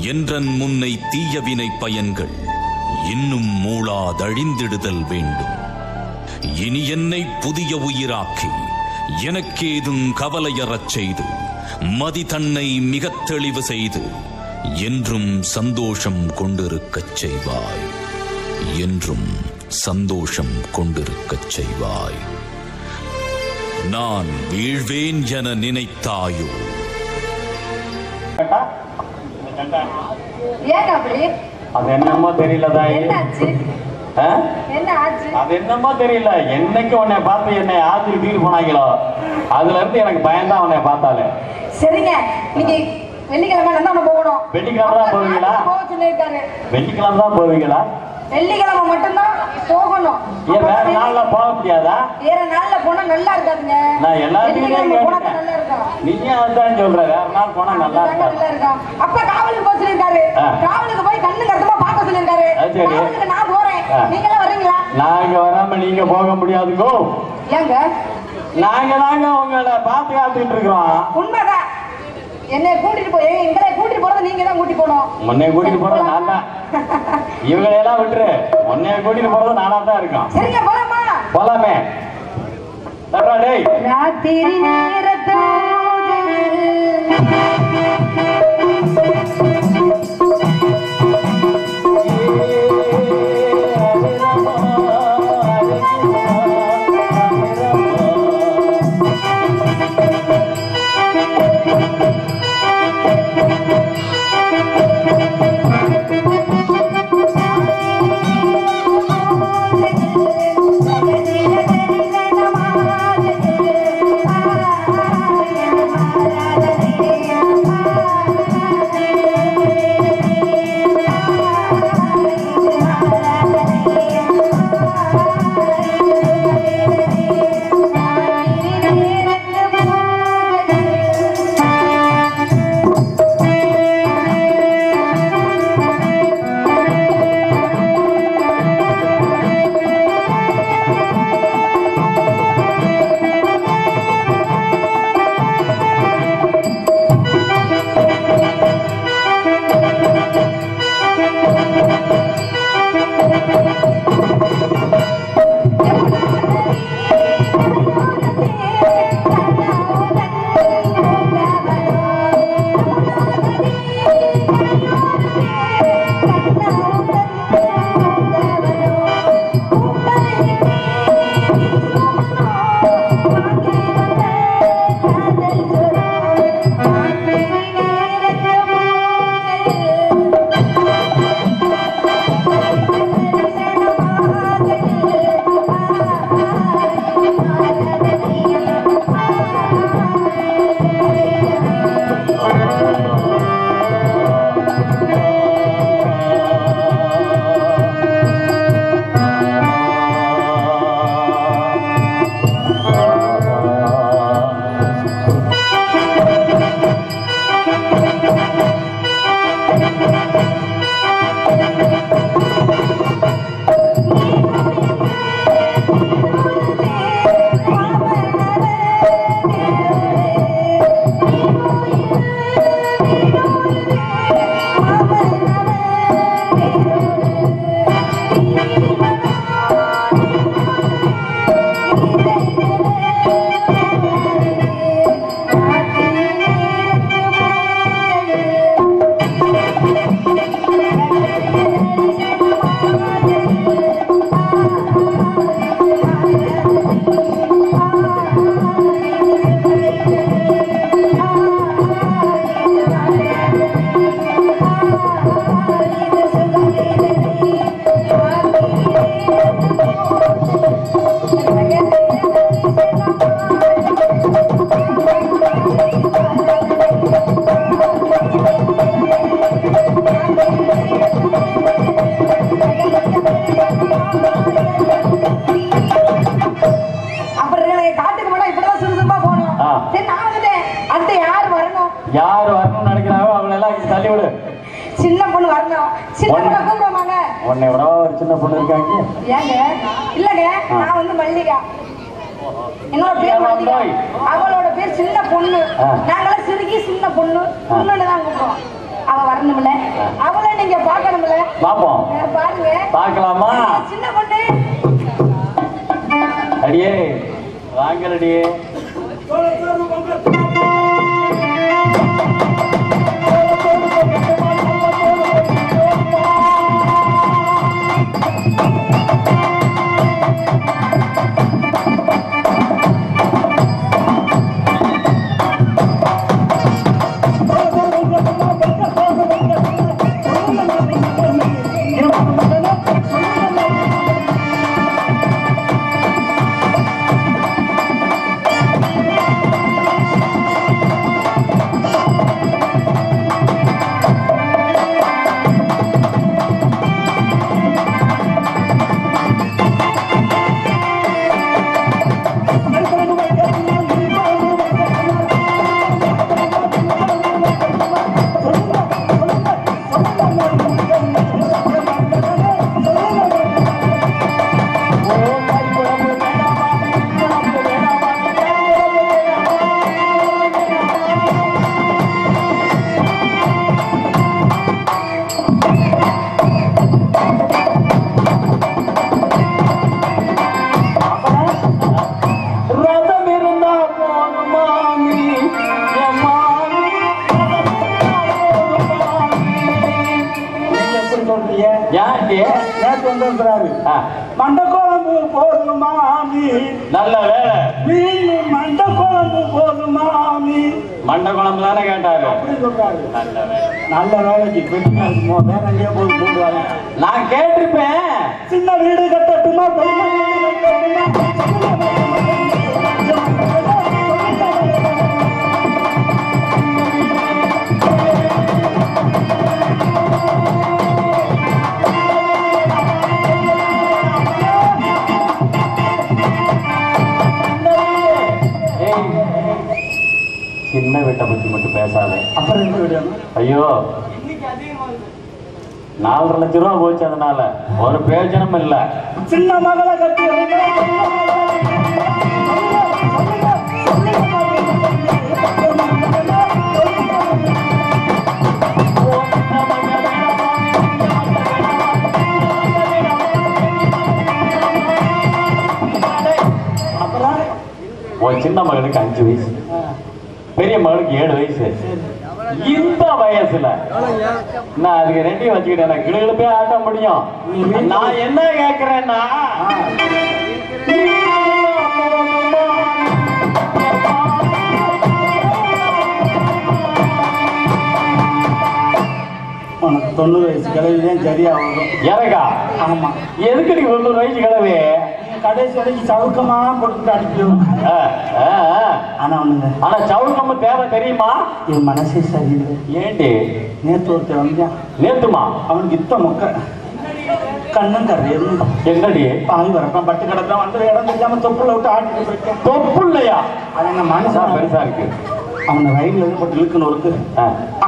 என்றன் முன்னை தீயவினை பயன்கள் இன்னும் மூளாதழிந்திடுதல் வேண்டும். இனி என்னை புதிய உயிராக்கி எனக்கேதும் கவலையறச் செய்து மதி தன்னை மிகத் தெளிவு செய்து என்றும் சந்தோஷம் கொண்டிருக்கச் செய்வாய். என்றும் சந்தோஷம் கொண்டிருக்கச் செய்வாய். நான் வீழ்வேன் என நினைத்தாயோ? அது என்னமோ தெரியல தாயி. அது என்னமோ தெரியல. என்னைக்கு உன்னை பார்த்து என்னை ஆத்திரி தீர்வு போனாங்களோ அதுல இருந்து எனக்கு பயன்தான் உன்னை பார்த்தாலே. சரிங்க, நீங்க வெள்ளிக்கிழமை போகணும். வெள்ளிக்கிழமை தான் போவீங்களா? வெள்ளிக்கிழமை தான் போவீங்களா? வெள்ளிக்கிழமை மட்டும்தான் போகணும். ஏன் வேற நாள்ல போக முடியாதா? வேற நாள்ல போனா நல்லா இருக்காதுங்க. நான் எல்லாத்துக்கும் நல்லா இருக்கும். நீங்க அதான் சொல்ற, வேற நாள் போனா நல்லா இருக்கும். அப்ப காவலுக்கு போக சொல்லிருக்காரு. காவலுக்கு போய் கண்ணு கருத்துமா பார்க்க சொல்லிருக்காரு. காவலுக்கு நான் போறேன், நீங்க எல்லாம் வரீங்களா? நாங்க வராம நீங்க போக முடியாதுங்கோ. ஏங்க நாங்க உங்களை பார்த்து காத்துக்கிட்டு இருக்கிறோம். உண்மைதான். என்னை கூட்டிட்டு போய் எங்களை கூட்டிட்டு போறது நீங்க தான் கூட்டிட்டு போனோம். முன்னைய கூட்டிட்டு போறது நான் தான். இவங்களை எல்லாம் விட்டுரு, முன்னைய கூட்டிட்டு போறது நானா தான் இருக்கோம். சரிங்க, போலாமா? போலாமே. ராத்திரி நேரத்து யார் வரணும்னு நினைக்கிறாங்க அவங்கள எல்லாம் தள்ளி விடு. சின்ன பொண்ணு வரணும். சின்ன பொண்ணு கூப்பிடுவாங்க. உன்னை விட ஒரு சின்ன பொண்ணு இருக்காங்க. ஏங்க? இல்லங்க, நான் வந்து மல்லிகா. என்னோட பேர் மல்லிகா. அவளோட பேர் சின்ன பொண்ணு. நாங்கள சிறுகி சின்ன பொண்ணு. பொண்ணுன்னு தான் கூப்பிடுவோம். அவ வரணும்ல. அவளை நீங்க பாக்கணும்ல. பாப்போம். பாருங்க. பார்க்கலாமா? சின்ன பொண்ணு. அடியே வாங்கலடியே. மண்டக்குழம்பு போதுமாமி. நல்ல வேலை. மீன் மண்டக்குழம்பு போதுமாமி. மண்டக்குழம்பு தானே கேட்டாரு. அப்படி சொல்றாரு. நல்ல வேலை. நல்ல வேலைக்கு பெரிய வேற எங்கேயோ போய் போடுவாங்க. நான் கேட்டிருப்பேன். சின்ன வீடு கட்டட்டுமா பெரிய வீடு கட்டட்டுமா? சின்ன வீட்டை பத்தி மட்டும் பேசாத. அப்புறம் எங்க வீடு? ஐயோ 4.5 லட்சம் ரூபா போச்சு. அதனால ஒரு பிரயோஜனம் இல்ல. சின்ன மகளை கட்டி ஒரு சின்ன மகனுக்கு 5 வயசு, பெரிய மகனுக்கு 7 வயசு. இந்த வயசுல நான் அதுக்கு 2 வச்சுக்கிட்டேன். எனக்கு கிடுகிடுப்பே ஆட்ட முடியும். நான் என்ன கேட்கிறேன்னா, உனக்கு 90 வயசு கிளவிதான் சரியா வரும். எனக்கா? ஆமா. எதுக்கு நீ 90 வயசு கிளவி? கடைசி வரைக்கும் சவுக்கமா கொடுத்துட்டு அடிக்கணும். ஆனா ஒண்ணுங்க, ஆனா சவுக்கம் தேவை தெரியுமா? என் மனசே சரியில்லை. ஏண்டி? நேத்து ஒருத்தர் வந்தான். நேத்துமா? அவனுக்கு இத்த மொக்க கண்ணும் கரையது. என்னடி? பாய் வரப்பான் பட்டு கிடத்தான் வந்து இடம் தெரியாம தொப்புல விட்டு ஆட்டிட்டு போயிட்டேன். தொப்பு இல்லையா? அது என்ன மனுஷன் பெருசா இருக்கு. அவனை ரயில்ல போட்டு இழுக்கணும் இருக்கு.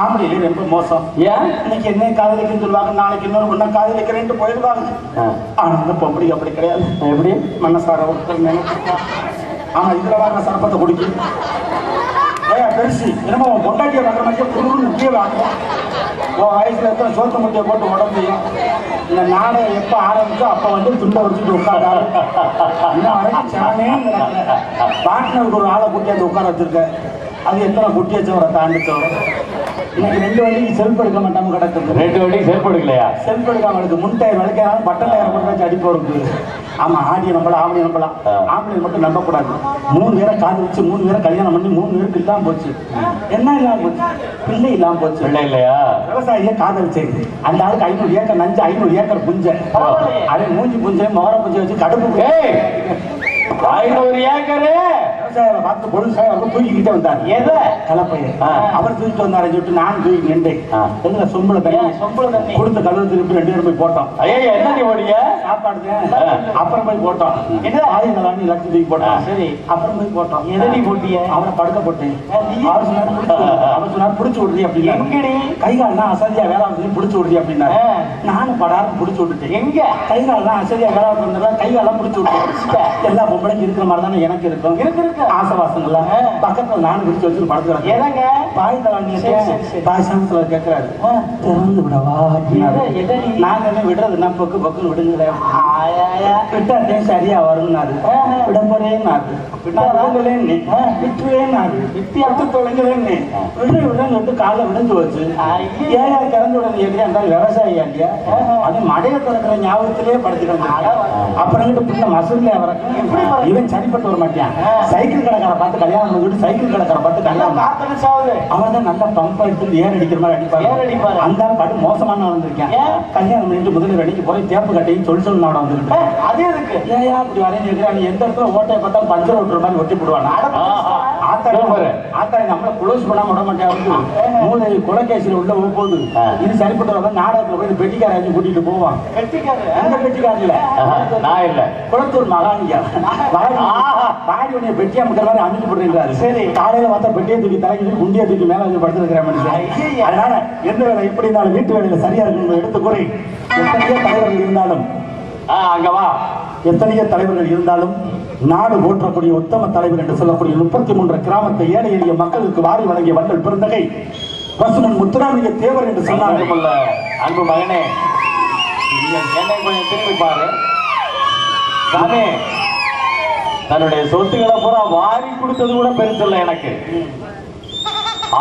ஆம்பளையிலே ரொம்ப மோசம். ஏன்? இன்னைக்கு என்ன காதலிக்குன்னு சொல்லுவாங்க, நாளைக்கு இன்னொரு ஒன்னா காதலிக்கிறேன்ட்டு போயிடுவாங்க. ஆனா இந்த பொம்பளை அப்படி கிடையாது. எப்படி? மனசார ஒருத்தர் நினைச்சிருக்கா. ஆனா இதுல வாங்க சரப்பத்தை குடிக்கும். பெருசு என்னமோ பொண்டாட்டியை வாங்குற மாதிரி குடும்பம் முக்கிய வாங்கும். வயசுல எத்தனை சோத்த முட்டையை போட்டு உடம்பையும் இந்த நாடகம் எப்ப ஆரம்பிச்சோ அப்ப வந்து துண்டை வச்சுட்டு உட்காராரு. இன்னும் வரைக்கும் சானே பார்ட்னருக்கு ஒரு ஆளை கூட்டியாந்து உட்கார வச்சிருக்க. அது எத்தனை குட்டி வச்சவரை தாண்டிச்சவரை. இன்னைக்கு 2 வண்டிக்கு செல்ஃப் எடுக்க மாட்டாம கிடக்குது. 2 வண்டிக்கு செல்ஃப் எடுக்கலையா? செல்ஃப் எடுக்காம இருக்கு. முன்டயர் விளக்காலும் பட்டன் டயர் மட்டும் அடிப்போம் இருக்கு. ஆமா, ஆடிய நம்பலாம், ஆம்பளை நம்பலாம். ஆம்பளை மட்டும் நம்பக்கூடாது. 3 பேரை காது வச்சு 3 பேரை கல்யாணம் பண்ணி 3 பேருக்கு இல்லாம போச்சு. என்ன இல்லாம போச்சு? பிள்ளை இல்லாம போச்சு. பிள்ளை இல்லையா? விவசாயியே காதலிச்சேன். அந்த ஆளுக்கு 500 ஏக்கர் நஞ்சு, 500 ஏக்கர் புஞ்சை. அதே மூஞ்சி புஞ்சை மோர புஞ்சை வச்சு கடுப்பு 500 ஏக்கரு விவசாயிகளை பார்த்து பொழுதுசாய் அவர் தூக்கிக்கிட்டே வந்தார். எதை? கலப்பையை. அவர் தூக்கிட்டு வந்தாரு சொல்லிட்டு நான் தூக்கி நின்றேன். எங்க சொம்புல தண்ணி கொடுத்து கழுவு திருப்பி 2 பேரும் போய் போட்டோம். என்ன ஓடிய சாப்பாடு அப்புறம் போய் போட்டோம். என்ன ஆயுதம் லட்சம் தூக்கி போட்டோம். சரி, அப்புறம் போய் போட்டோம். எதனி போட்டிய? அவனை படுக்க போட்டேன். அவர் சொன்னார் பிடிச்சு விடுறீ அப்படின்னு. கை கால்லாம் அசதியா வேலை பிடிச்சு விடுறீ அப்படின்னா நானும் படாரம் பிடிச்சு விட்டுட்டேன். எங்க கை கால்லாம் அசதியா வேலை வந்தா கை காலம் பிடிச்சு விட்டுட்டேன். எல்லா பொம்பளைக்கு இருக்கிற மாதிரி தானே எனக்கு இருக்கும். ஆசவாசங்கள்ல பக்கத்துல நானும் பிடிச்சு வச்சு படுத்துக்கிறேன். பாய் தலாண்டி பாய் சமத்துல கேட்கிறாரு திறந்து விடவா நாங்க விடுறதுன்னா பொக்கு பொக்குன்னு விடுங்களேன் விட்டா சரியா வரும்னாரு விட போறேன்னாரு விட்டுவேன்னாரு விட்டு தொலைங்களேன்னு விடுன்னு சொல்லிட்டு காலை விடுஞ்சு வச்சு ஏயா திறந்து விடுறது எப்படியா இருந்தாலும் விவசாயி ஆண்டியா அது மடையை திறக்கிற ஞாபகத்திலேயே படுத்துக்கிறாங்க. அப்புறம் பின்ன மசூர்ல இவன் சரிப்பட்டு வர மாட்டான். சைக்கிள் கடைக்கார பார்த்து கல்யாணம் பண்ணிட்டு சைக்கிள் கடைக்கார பார்த்து கல்யாணம் அவன் தான் நல்லா பம்ப் எடுத்து ஏர் அடிக்கிற மாதிரி அடிப்பாரு. அந்த பாட்டு மோசமான வந்திருக்கேன். கல்யாணம் பண்ணிட்டு முதல்ல அடிக்க போய் தேப்பு கட்டையும் சொல் நாட வந்துருக்கு. அதே இருக்கு ஏயா அப்படி வரைஞ்சி எந்த இடத்துல ஓட்டையை பார்த்தாலும் பஞ்சர் ஓட்டுற மாதிரி ஒட்டி போடுவாங்க. ஆத்தாடி நம்மள குளோஸ் பண்ணாம விட மாட்டேன். மூளை குலகேசியில உள்ள போகுது. இது சரிப்பட்டு வர நாடகத்துல போய் பெட்டிக்கார கூட்டிட்டு போவான். பெட்டிக்காரல நான் இல்ல குளத்தூர் மகானியா பாடியுடைய பெட்டியா முக்கிற மாதிரி அமைச்சு போடுறாரு. சரி காலையில பார்த்தா பெட்டியை தூக்கி தலைக்கு குண்டியை தூக்கி மேல வச்சு படுத்திருக்கிற மனுஷன். அதனால எந்த வேலை எப்படி இருந்தாலும் வீட்டு வேலையில சரியா இருக்கு எடுத்து கூறி எத்தனையோ தலைவர்கள் இருந்தாலும் அங்கவா எத்தனையோ தலைவர்கள் இருந்தாலும் நாடு போற்றக்கூடிய உத்தம தலைவர் என்று சொல்லக்கூடிய 33 கிராமத்தை ஏழை எளிய மக்களுக்கு வாரி வழங்கிய வள்ளல் பெருந்தகை பசுமன் முத்துராமலிங்க தேவர் என்று சொன்னார்கள். அன்பு மகனே என்னை கொஞ்சம் திரும்பி பாரு. சாமி தன்னுடைய சொத்துக்களை பூரா வாரி கொடுத்தது கூட பெருசில்லை எனக்கு.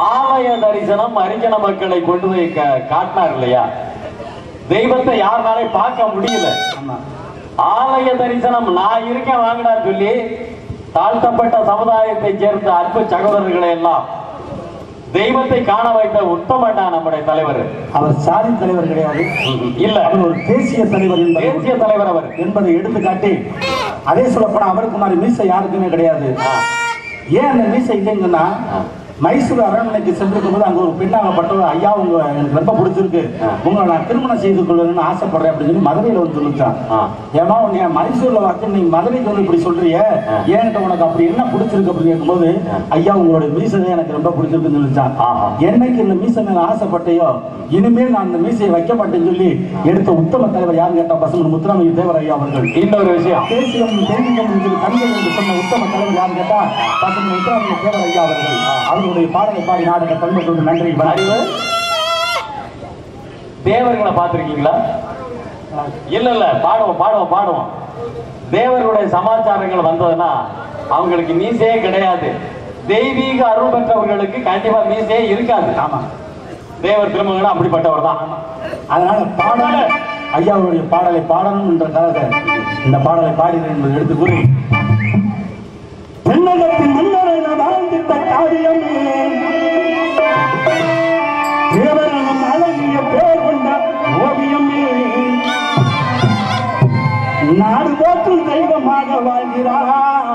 ஆலய தரிசனம் அரிஜன மக்களை கொண்டு போய் காட்டினார் இல்லையா? தெய்வத்தை யாருனாலே பார்க்க முடியல. ஆலய தரிசனம் நான் இருக்கேன் வாங்கினார் சொல்லி தாழ்த்தப்பட்ட சமுதாயத்தை சேர்ந்த அன்பு சகோதரர்களை எல்லாம் தெய்வத்தை காண வைத்த உத்தமண்டா நம்முடைய தலைவர். அவர் சாதி தலைவர் கிடையாது, இல்ல அவர் ஒரு தேசிய தலைவர். தேசிய தலைவர் அவர் என்பதை எடுத்துக்காட்டி அதே சொல்லப்போனா அவருக்கு மாதிரி மீசை யாருக்குமே கிடையாது. ஏன் அந்த மீசை இல்லைங்கன்னா மைசூர் அரண்மனைக்கு சென்றிருக்கும் போது அங்க ஒரு பெண்ணாகப்பட்டவர் ஐயா உங்க எனக்கு ரொம்ப பிடிச்சிருக்கு, உங்களை நான் திருமணம் செய்து கொள்ளணும்னு ஆசைப்படுறேன் அப்படின்னு சொல்லி மதுரையில வந்து சொல்லிச்சான். ஏமா உன்னை மைசூர்ல வாக்கு நீ மதுரைக்கு வந்து இப்படி சொல்றிய, ஏன்ட்ட உனக்கு அப்படி என்ன பிடிச்சிருக்கு அப்படின்னு கேட்கும்போது ஐயா உங்களுடைய மீசை எனக்கு ரொம்ப பிடிச்சிருக்குன்னு சொல்லிச்சான். என்னைக்கு இந்த மீசை மேல ஆசைப்பட்டையோ இனிமேல் நான் இந்த மீசையை வைக்க மாட்டேன்னு சொல்லி எடுத்த உத்தம தலைவர் யாருன்னு கேட்டா பசுமன் முத்துராமலிங்க தேவர் ஐயா அவர்கள். இன்னொரு விஷயம் தேசியம் தெய்வீகம் தனிகள் என்று சொன்ன உத்தம தலைவர் யாருன்னு கேட்டா பசுமன் முத்துராமலிங்க தேவர் ஐயா அவர்கள். அவர்களுடைய பாடலை பாடி நாடக பண்புக்கு நன்றி. அறிவு தேவர்களை பார்த்திருக்கீங்களா? இல்ல இல்ல பாடுவோம். தேவர்களுடைய சமாச்சாரங்கள் வந்ததுன்னா அவங்களுக்கு மீசையே கிடையாது. தெய்வீக அருள் பெற்றவர்களுக்கு கண்டிப்பா மீசையே இருக்காது. ஆமா, தேவர் திருமகனும் அப்படிப்பட்டவர் தான். அதனால பாடல ஐயாவுடைய பாடலை பாடணும் என்றதாக இந்த பாடலை பாடினேன் என்பதை எடுத்து கூறி தென்னகத்தின் மன்னரை வாழ்ந்திட்ட காரியமே தேவரனும் அழகிய பேர் கொண்ட ஓவியமே நாடு போற்றும் தெய்வமாக வாழ்கிறார்.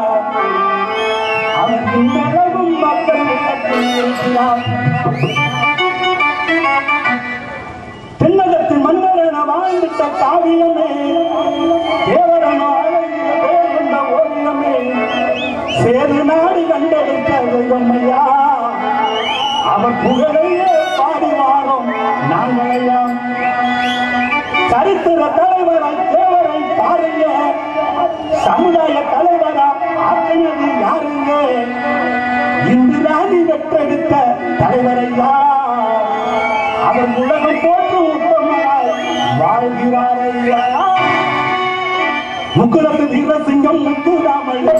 அவருக்கு நிலவும் மக்கள் இருக்கிறார். தென்னகத்தின் மன்னரென வாழ்ந்திட்ட காவியமே தேவரனோ அழகிய பேர் கொண்ட ஓவியமே சேது நாடு கண்டெடுத்த தெய்வமையா அவர் புகழையே பாடி வாரோம் நாங்களையா. சரித்திர தலைவரை தேவரை பாருங்க, சமுதாய தலைவரா ஆக்கினது யாருங்க? இந்து ராணி வெற்றெடுத்த தலைவரையா அவர் உலகம் போற்று உத்தமராய் வாழ்கிறாரையா. முக்குலத்து வீரசிங்கம் முத்துராமலிங்க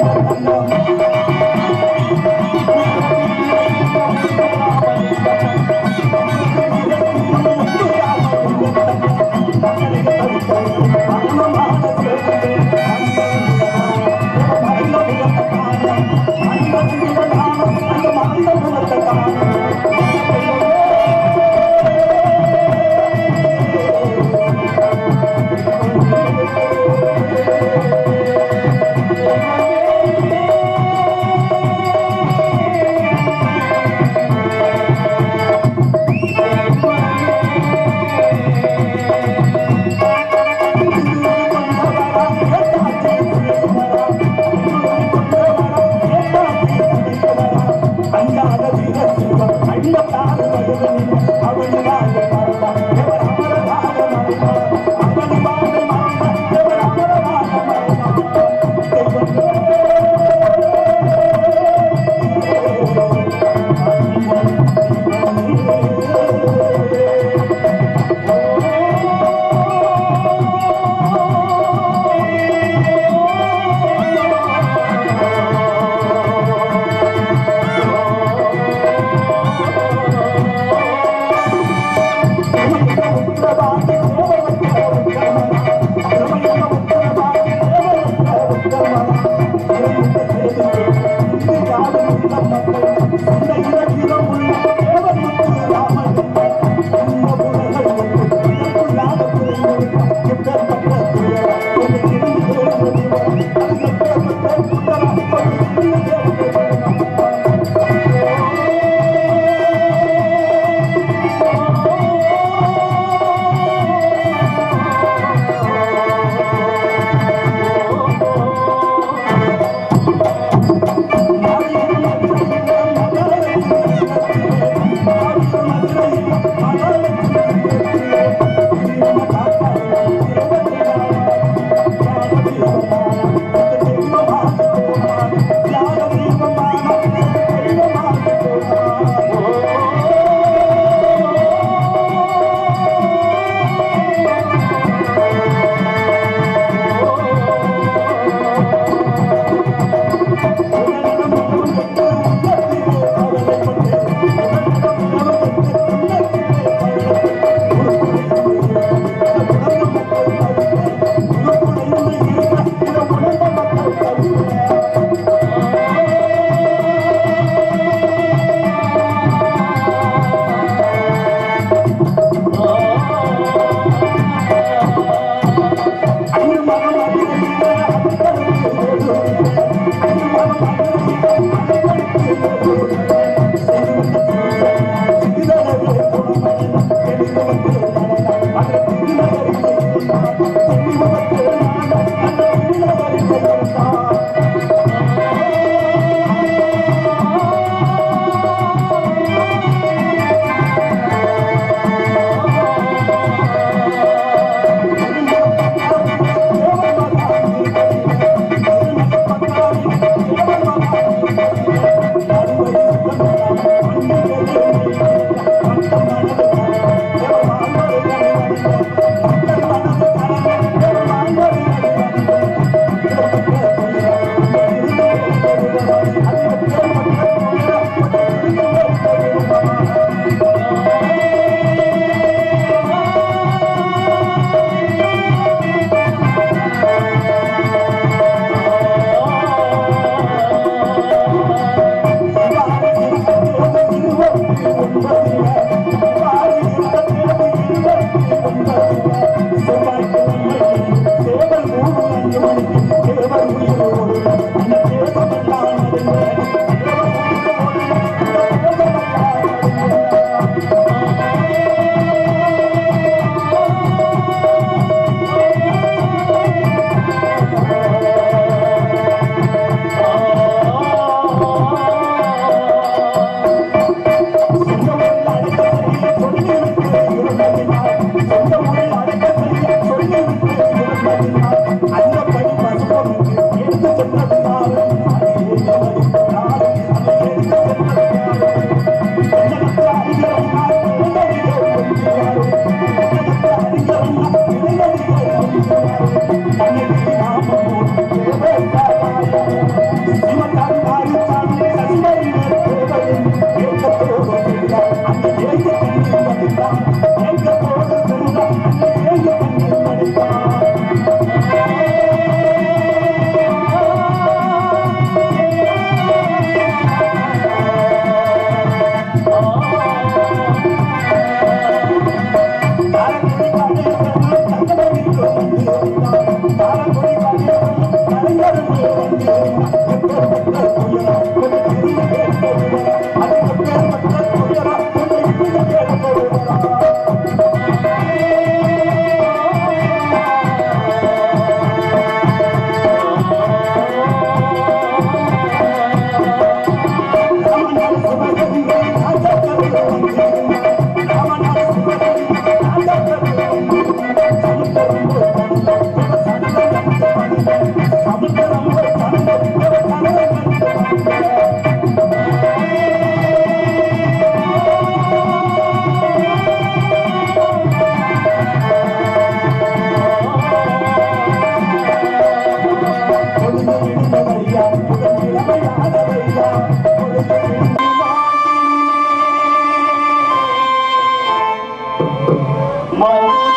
மதுரை